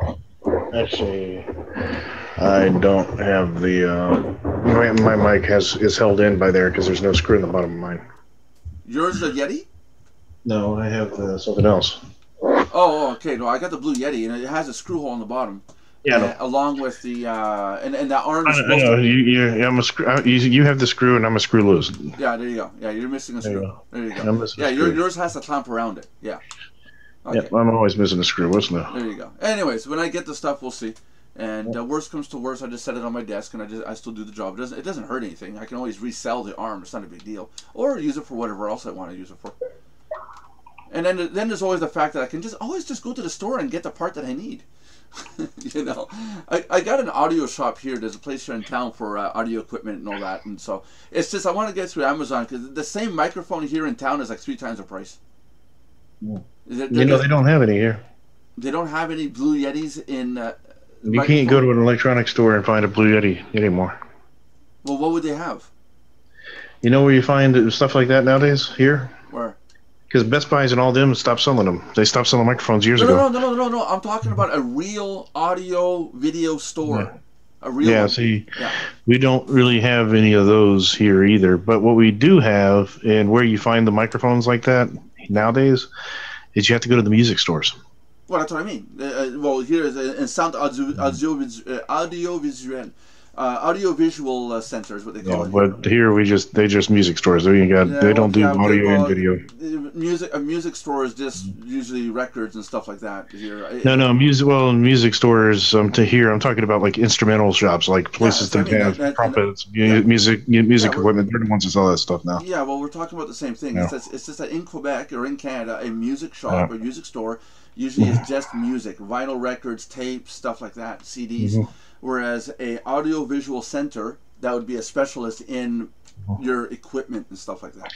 Actually, I don't have the my mic is held in by there because there's no screw in the bottom of mine. Yours is a Yeti? No, I have something else. Oh, okay. No, I got the Blue Yeti, and it has a screw hole in the bottom. Yeah. Along with the and the arm. I know. You have the screw, and I'm a screw loose. Yeah, there you go. Yeah, you're missing a screw. There you go. Yeah, yours has to clamp around it. Yeah. Okay. Yeah, I'm always missing a screw. What's new? There you go. Anyways, when I get the stuff, we'll see. And worst comes to worst, I just set it on my desk, and I still do the job. It doesn't hurt anything. I can always resell the arm. It's not a big deal, or use it for whatever else I want to use it for. And then there's always the fact that I can always go to the store and get the part that I need. You know, I got an audio shop here. There's a place here in town for audio equipment and all that, and so it's just I want to get through Amazon because the same microphone here in town is like 3 times the price. Yeah. They don't have any here. They don't have any Blue Yetis in. You can't go to an electronics store and find a Blue Yeti anymore. Well, what would they have? You know where you find stuff like that nowadays? Here? Where? Because Best Buys and all them stopped selling them. They stopped selling microphones years ago. No. I'm talking about a real audio video store. Yeah. A real one. See, we don't really have any of those here either. But what we do have, and where you find the microphones like that nowadays, is you have to go to the music stores. Well, that's what I mean. Well, here is in sound audiovisual center is what they call it. But here they just music stores. They don't do audio and video. A music store is just usually records and stuff like that. Here, music stores. I'm talking about like instrumental shops, like places that have trumpets, music equipment. They're the ones that sell that stuff now. Yeah, well, we're talking about the same thing. Yeah. It's just that in Quebec or in Canada, a music shop or music store usually is just music, vinyl records, tapes, stuff like that, CDs. Mm-hmm. Whereas a audio-visual center, that would be a specialist in your equipment and stuff like that.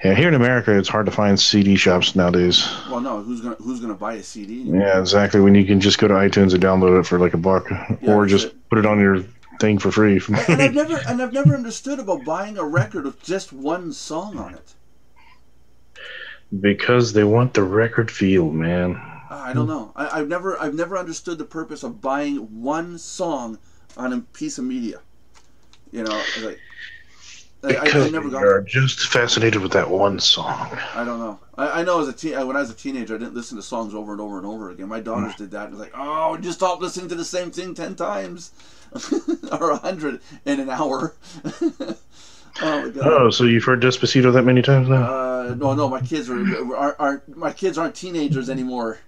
Yeah, here in America, it's hard to find CD shops nowadays. Well, no, who's gonna buy a CD anymore? Yeah, exactly. When you can just go to iTunes and download it for like $1, or just put it on your thing for free. And I've never understood about buying a record with just one song on it. Because they want the record feel, man. I don't know. I've never understood the purpose of buying one song on a piece of media. You know, I never got. You're just fascinated with that one song. I don't know. I know when I was a teenager, I didn't listen to songs over and over and over again. My daughters did that. It was like, oh, just stop listening to the same thing 10 times or 100 in an hour. Oh my god. Oh, so you've heard Despacito that many times now? No, my kids aren't teenagers anymore.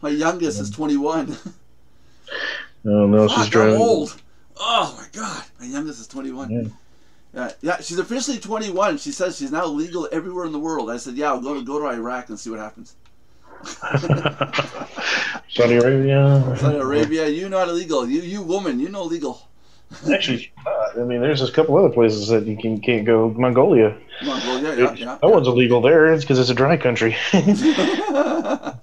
My youngest is 21. Oh no, Fuck, she's driving. I'm old. Oh my god, my youngest is 21. Yeah, she's officially 21. She says she's now legal everywhere in the world. I said, yeah, I'll go to Iraq and see what happens. Saudi Arabia. Saudi Arabia, you're not illegal. You woman, you're no legal. Actually, I mean, there's a couple other places that you can't go. Mongolia. Mongolia, yeah. That one's illegal there. It's because it's a dry country.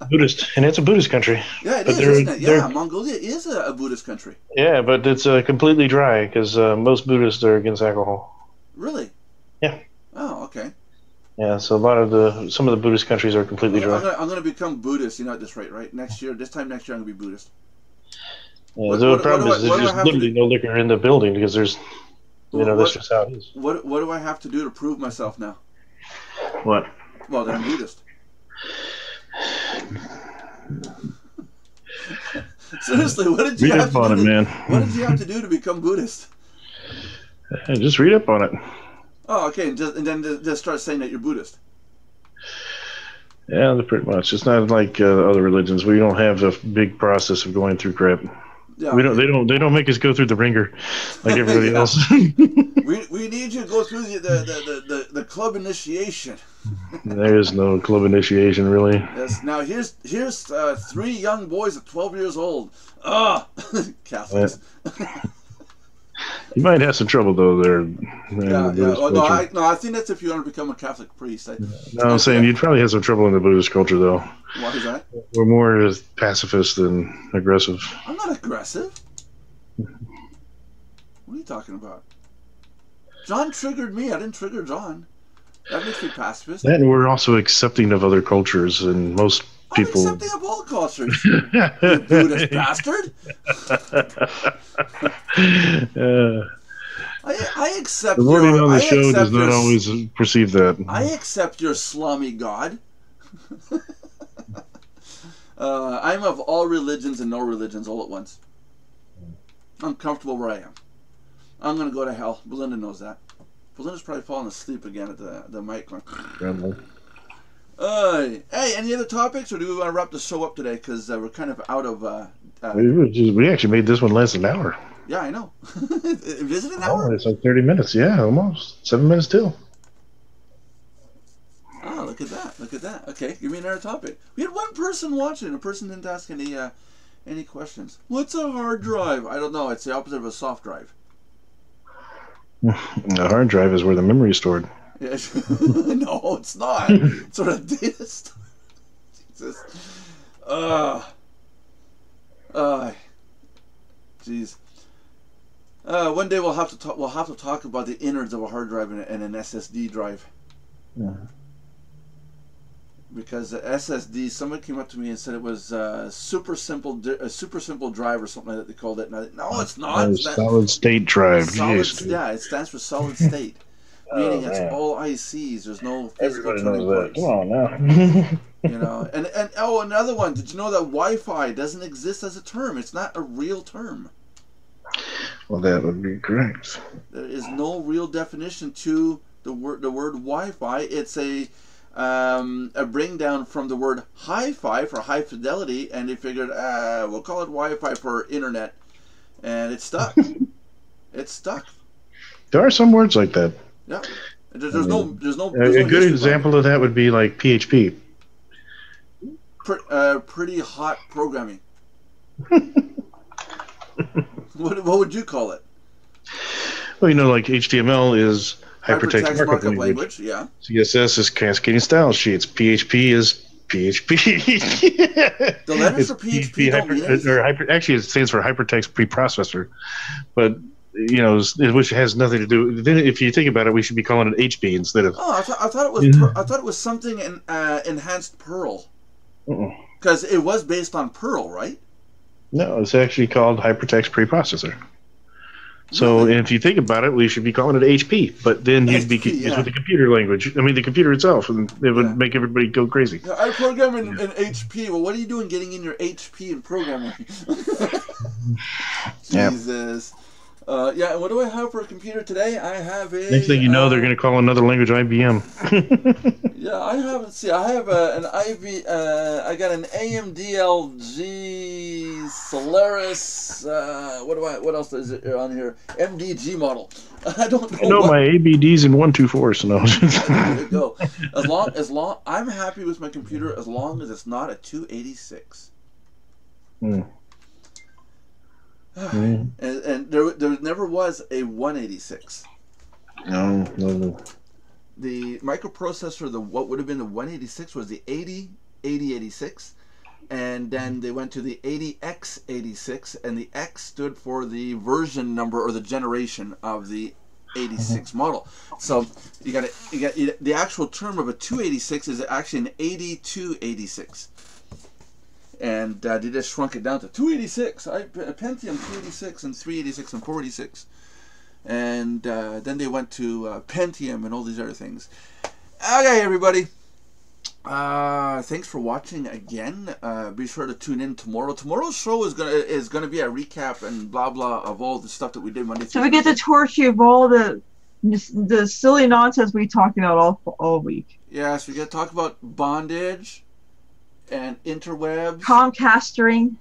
Buddhist, and it's a Buddhist country. Yeah, isn't it? Yeah, Mongolia is a Buddhist country. Yeah, but it's completely dry because most Buddhists are against alcohol. Really? Yeah. Oh, okay. Yeah, so some of the Buddhist countries are completely dry. I'm going to become Buddhist. You know at this rate, right? This time next year, I'm going to be Buddhist. Yeah, the problem is there's literally no liquor in the building because there's, that's just how it is. What do I have to do to prove myself now? What? Well, that I'm Buddhist. Seriously, what did you have to do? Man. What did you have to do to become Buddhist? Just read up on it. Oh, okay, and then just start saying that you're Buddhist. Yeah, pretty much. It's not like other religions. We don't have a big process of going through crap. Yeah, we don't. They don't make us go through the ringer like everybody else. we need you to go through the club initiation. There is no club initiation, really. Yes. Now here's 3 young boys at 12 years old. Catholics. You might have some trouble though there. Yeah. Well, I think that's if you want to become a Catholic priest. I'm saying you'd probably have some trouble in the Buddhist culture though. Why is that? We're more pacifist than aggressive. I'm not aggressive. What are you talking about? John triggered me. I didn't trigger John. That makes me pacifist. And we're also accepting of other cultures, and most people. I'm accepting of all cultures. You Buddhist bastard. I accept. The wording on the show does not always perceive that. I accept your slummy god. I'm of all religions and no religions all at once. I'm comfortable where I am. I'm going to go to hell. Belinda knows that. Belinda's probably falling asleep again at the mic. Hey, any other topics, or do we want to wrap the show up today? Because we're kind of out of... we actually made this one last an hour. Yeah, I know. Is it an hour? Oh, it's like 30 minutes. Yeah, almost. 7 minutes till. Oh, look at that. Look at that. Okay, give me another topic. We had one person watching. A person didn't ask any questions. What's a hard drive? I don't know. It's the opposite of a soft drive. The hard drive is where the memory is stored. Yes. No, it's not. It's sort of data storage. Jesus. Jeez. One day we'll have to talk. We'll have to talk about the innards of a hard drive and an SSD drive. Yeah. Because the SSD, someone came up to me and said it was a super simple drive or something like that they called it. And no, it's not. Solid state drive. Yeah, it stands for solid state, meaning it's all ICs. There's no physical turning points. Come on now. You know, and another one. Did you know that Wi-Fi doesn't exist as a term? It's not a real term. Well, that would be correct. There is no real definition to the word Wi-Fi. It's a bring down from the word hi-fi for high fidelity, and they figured we'll call it Wi-Fi for internet, and it's stuck. It's stuck. There are some words like that. Yeah, there's no a good example of that would be like PHP. Pretty hot programming. What would you call it? Well, like HTML is hypertext markup language. Yeah. CSS is cascading style sheets. PHP is PHP. The letters for PHP don't mean anything. Actually, it stands for hypertext preprocessor, but which has nothing to do. Then, if you think about it, we should be calling it HP instead of. Oh, I thought it was. I thought it was something in enhanced Perl. Because it was based on Perl, right? No, it's actually called hypertext preprocessor. So if you think about it, we should be calling it HP, but then you'd be confused with the computer language. I mean, the computer itself, and it would make everybody go crazy. Yeah, I program in HP. Well, what are you doing getting in your HP and programming? Jesus. Yeah, and what do I have for a computer today? I have a... Next thing you know, they're going to call another language IBM. Yeah, I haven't... See, I have an IV... I got an AMD LG Solaris... what else is it on here? MDG model. I don't know. I know my ABDs in 124, so no. There you go. As long... I'm happy with my computer as long as it's not a 286. And there never was a 186. No. The microprocessor, what would have been the 186 was the 8086, and then they went to the 80X86, and the X stood for the version number or the generation of the 86 model. So you got the actual term of a 286 is actually an 8286. And they just shrunk it down to 286. Pentium 286 and 386 and 486. And then they went to Pentium and all these other things. Okay, everybody. Thanks for watching again. Be sure to tune in tomorrow. Tomorrow's show is gonna be a recap and blah blah of all the stuff that we did Monday. So we get to torch you of all the silly nonsense we talked about all week. Yes, we get to talk about bondage. And interwebs. Comcastery.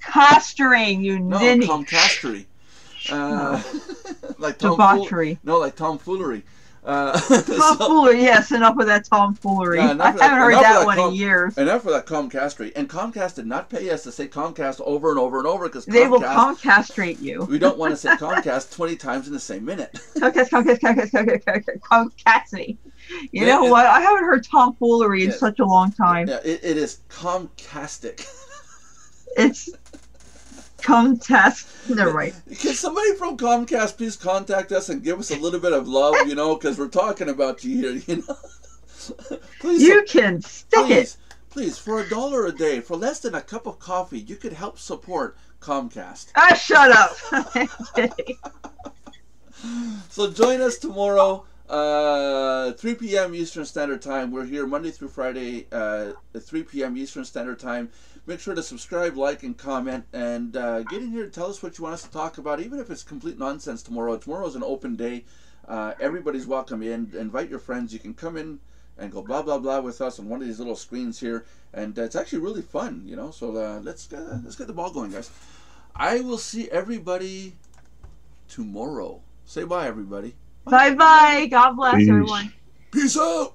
Castering, you ninny. No, Comcastery. Like debauchery. Like tomfoolery. Tomfoolery, yes, enough of that tomfoolery. I haven't heard that one in years. Enough of that Comcastery. And Comcast did not pay us to say Comcast over and over and over because they will Comcastrate you. We don't want to say Comcast 20 times in the same minute. Comcastity. You know what? I haven't heard tomfoolery in such a long time. Yeah, it is Comcastic. It's Comcast. Never mind. Can somebody from Comcast please contact us and give us a little bit of love, because we're talking about you here, Please. You can stick it. Please, for $1 a day, for less than a cup of coffee, you could help support Comcast. Shut up. I'm kidding. So join us tomorrow. 3 p.m. Eastern Standard Time. We're here Monday through Friday at 3 p.m. Eastern Standard Time. Make sure to subscribe, like, and comment, and get in here and tell us what you want us to talk about, even if it's complete nonsense tomorrow. Tomorrow's an open day. Everybody's welcome in. Invite your friends. You can come in and go blah, blah, blah with us on one of these little screens here, and it's actually really fun, So let's get the ball going, guys. I will see everybody tomorrow. Say bye, everybody. Bye-bye. God bless Peace. everyone. Peace out.